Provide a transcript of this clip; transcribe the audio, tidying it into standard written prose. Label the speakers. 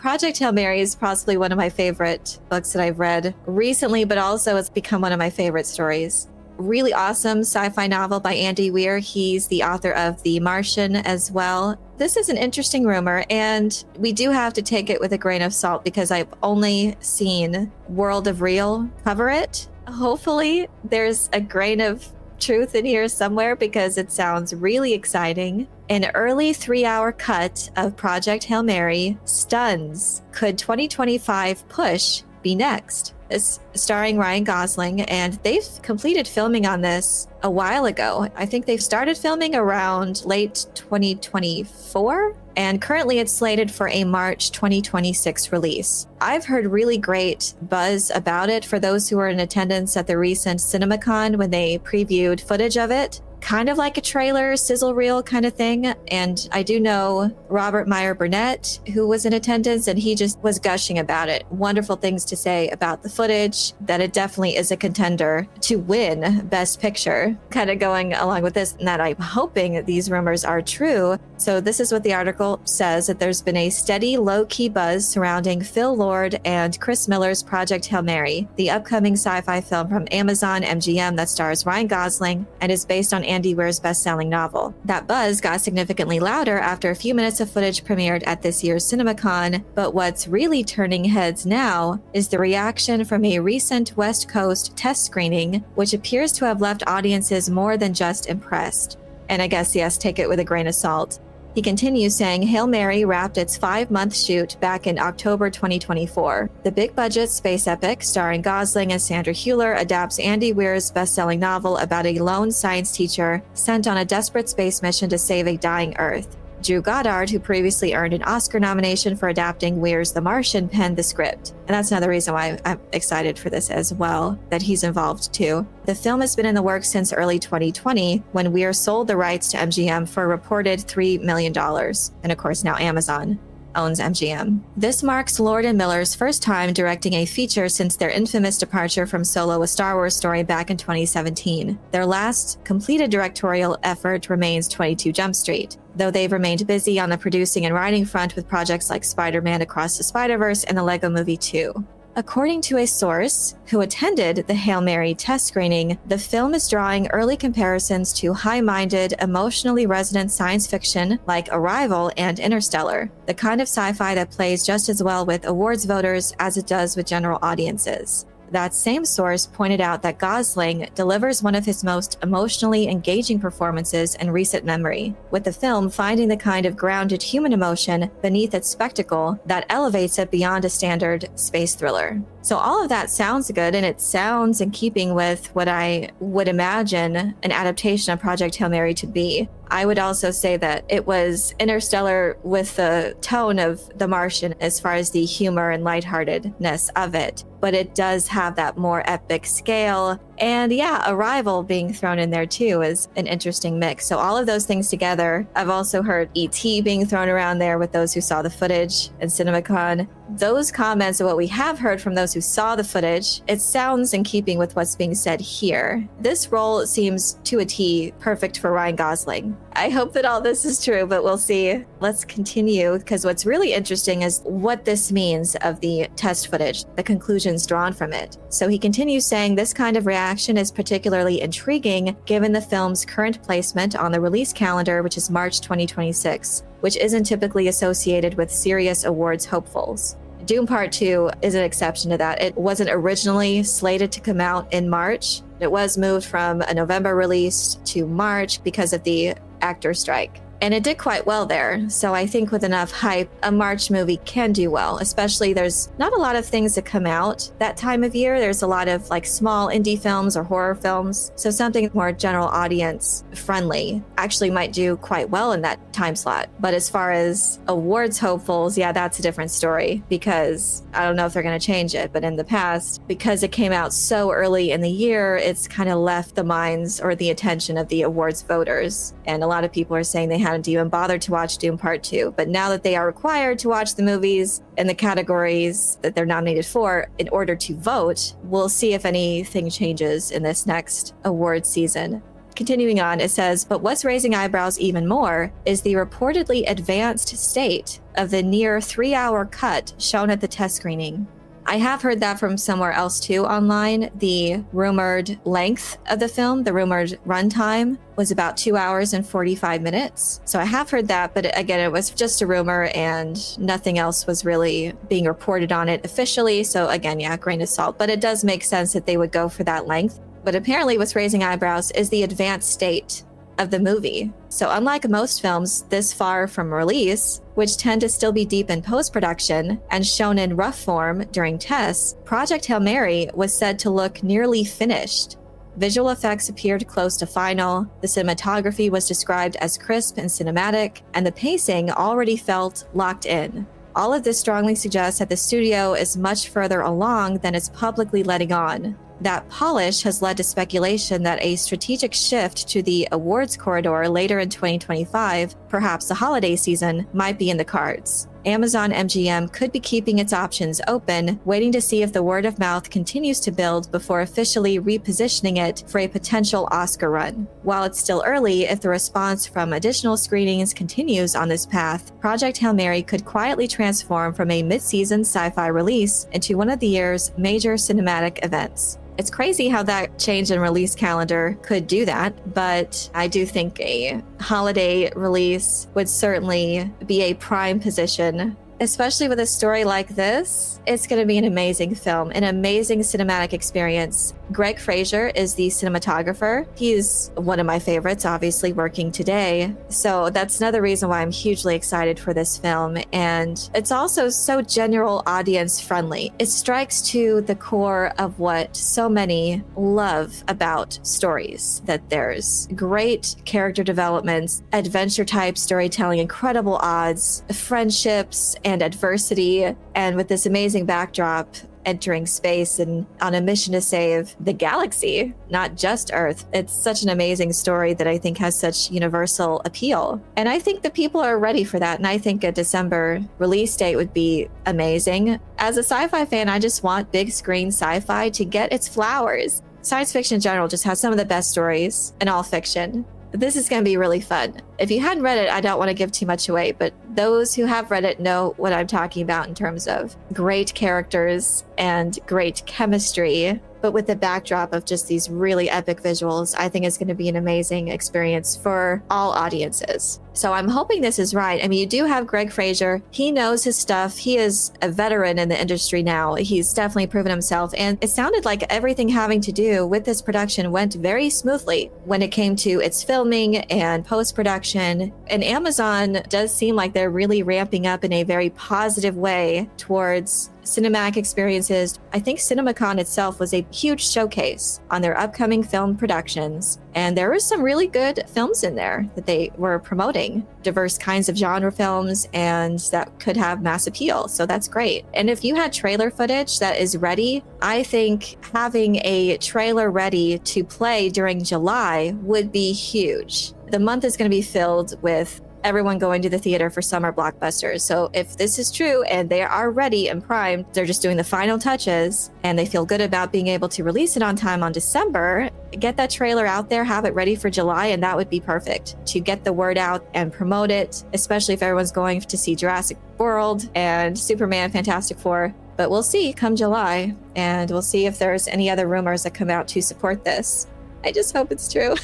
Speaker 1: Project Hail Mary is possibly one of my favorite books that I've read recently, but also it's become one of my favorite stories. Really awesome sci-fi novel by Andy Weir. He's the author of The Martian as well. This is an interesting rumor, and we do have to take it with a grain of salt because I've only seen World of Real cover it. Hopefully there's a grain of truth in here somewhere because it sounds really exciting. An early 3-hour cut of Project Hail Mary stuns. Could 2025 push be next? It's starring Ryan Gosling, and they've completed filming on this a while ago. I think they've started filming around late 2024, and currently it's slated for a March 2026 release. I've heard really great buzz about it for those who were in attendance at the recent CinemaCon when they previewed footage of it. Kind of like a trailer, sizzle reel kind of thing. And I do know Robert Meyer Burnett, who was in attendance, and he just was gushing about it. Wonderful things to say about the footage, that it definitely is a contender to win Best Picture. Kind of going along with this, and that I'm hoping that these rumors are true. So this is what the article says, that there's been a steady low-key buzz surrounding Phil Lord and Chris Miller's Project Hail Mary, the upcoming sci-fi film from Amazon MGM that stars Ryan Gosling and is based on Andy Weir's best-selling novel. That buzz got significantly louder after a few minutes of footage premiered at this year's CinemaCon, but what's really turning heads now is the reaction from a recent West Coast test screening, which appears to have left audiences more than just impressed. And I guess, yes, take it with a grain of salt. He continues saying Hail Mary wrapped its 5-month shoot back in October 2024. The big-budget space epic starring Gosling and Sandra Hüller adapts Andy Weir's best-selling novel about a lone science teacher sent on a desperate space mission to save a dying Earth. Drew Goddard, who previously earned an Oscar nomination for adapting Weir's The Martian, penned the script. And that's another reason why I'm excited for this as well, that he's involved too. The film has been in the works since early 2020, when Weir sold the rights to MGM for a reported $3 million. And of course, now Amazon owns MGM. This marks Lord and Miller's first time directing a feature since their infamous departure from Solo: A Star Wars Story back in 2017. Their last completed directorial effort remains 22 Jump Street, though they've remained busy on the producing and writing front with projects like Spider-Man Across the Spider-Verse and the Lego Movie 2. According to a source who attended the Hail Mary test screening, the film is drawing early comparisons to high-minded, emotionally resonant science fiction like Arrival and Interstellar, the kind of sci-fi that plays just as well with awards voters as it does with general audiences. That same source pointed out that Gosling delivers one of his most emotionally engaging performances in recent memory, with the film finding the kind of grounded human emotion beneath its spectacle that elevates it beyond a standard space thriller. So all of that sounds good, and it sounds in keeping with what I would imagine an adaptation of Project Hail Mary to be. I would also say that it was Interstellar with the tone of The Martian as far as the humor and lightheartedness of it, but it does have that more epic scale. And yeah, Arrival being thrown in there too is an interesting mix. So all of those things together. I've also heard E.T. being thrown around there with those who saw the footage at CinemaCon. Those comments are what we have heard from those who saw the footage. It sounds in keeping with what's being said here. This role seems to a T perfect for Ryan Gosling. I hope that all this is true, but we'll see. Let's continue, because what's really interesting is what this means of the test footage, the conclusions drawn from it. So he continues saying this kind of reaction is particularly intriguing given the film's current placement on the release calendar, which is March 2026, which isn't typically associated with serious awards hopefuls. Doom Part 2 is an exception to that. It wasn't originally slated to come out in March. It was moved from a November release to March because of the actor strike. And it did quite well there. So I think with enough hype, a March movie can do well, especially there's not a lot of things that come out that time of year. There's a lot of like small indie films or horror films. So something more general audience friendly actually might do quite well in that time slot. But as far as awards hopefuls, yeah, that's a different story, because I don't know if they're going to change it. But in the past, because it came out so early in the year, it's kind of left the minds or the attention of the awards voters. And a lot of people are saying they hadn't even bothered to watch Doom Part 2. But now that they are required to watch the movies in the categories that they're nominated for in order to vote, we'll see if anything changes in this next award season. Continuing on, it says, but what's raising eyebrows even more is the reportedly advanced state of the near 3-hour cut shown at the test screening. I have heard that from somewhere else too online. The rumored length of the film, the rumored runtime, was about 2 hours and 45 minutes. So I have heard that, but again, it was just a rumor and nothing else was really being reported on it officially. So again, yeah, grain of salt, but it does make sense that they would go for that length. But apparently what's raising eyebrows is the advanced state of the movie. So unlike most films this far from release, which tend to still be deep in post-production and shown in rough form during tests, Project Hail Mary was said to look nearly finished. Visual effects appeared close to final, the cinematography was described as crisp and cinematic, and the pacing already felt locked in. All of this strongly suggests that the studio is much further along than it's publicly letting on. That polish has led to speculation that a strategic shift to the awards corridor later in 2025, perhaps the holiday season, might be in the cards. Amazon MGM could be keeping its options open, waiting to see if the word of mouth continues to build before officially repositioning it for a potential Oscar run. While it's still early, if the response from additional screenings continues on this path, Project Hail Mary could quietly transform from a mid-season sci-fi release into one of the year's major cinematic events. It's crazy how that change in release calendar could do that, but I do think a holiday release would certainly be a prime position. Especially with a story like this, it's going to be an amazing film, an amazing cinematic experience. Greg Fraser is the cinematographer. He's one of my favorites, obviously, working today. So that's another reason why I'm hugely excited for this film. And it's also so general audience friendly. It strikes to the core of what so many love about stories, that there's great character developments, adventure type storytelling, incredible odds, friendships, and adversity, and with this amazing backdrop, entering space and on a mission to save the galaxy, not just Earth. It's such an amazing story that I think has such universal appeal. And I think that people are ready for that. And I think a December release date would be amazing. As a sci-fi fan, I just want big screen sci-fi to get its flowers. Science fiction in general just has some of the best stories in all fiction. This is going to be really fun. If you hadn't read it, I don't want to give too much away, but those who have read it know what I'm talking about in terms of great characters and great chemistry. But with the backdrop of just these really epic visuals, I think it's going to be an amazing experience for all audiences. So I'm hoping this is right. I mean, you do have Greg Fraser. He knows his stuff. He is a veteran in the industry now. He's definitely proven himself. And it sounded like everything having to do with this production went very smoothly when it came to its filming and post-production. And Amazon does seem like they're really ramping up in a very positive way towards cinematic experiences. I think CinemaCon itself was a huge showcase on their upcoming film productions. And there were some really good films in there that they were promoting, diverse kinds of genre films, and that could have mass appeal. So that's great. And if you had trailer footage that is ready, I think having a trailer ready to play during July would be huge. The month is going to be filled with everyone going to the theater for summer blockbusters. So if this is true and they are ready and primed, they're just doing the final touches and they feel good about being able to release it on time on December, get that trailer out there, have it ready for July, and that would be perfect to get the word out and promote it, especially if everyone's going to see Jurassic World and Superman Fantastic Four. But we'll see come July, and we'll see if there's any other rumors that come out to support this. I just hope it's true.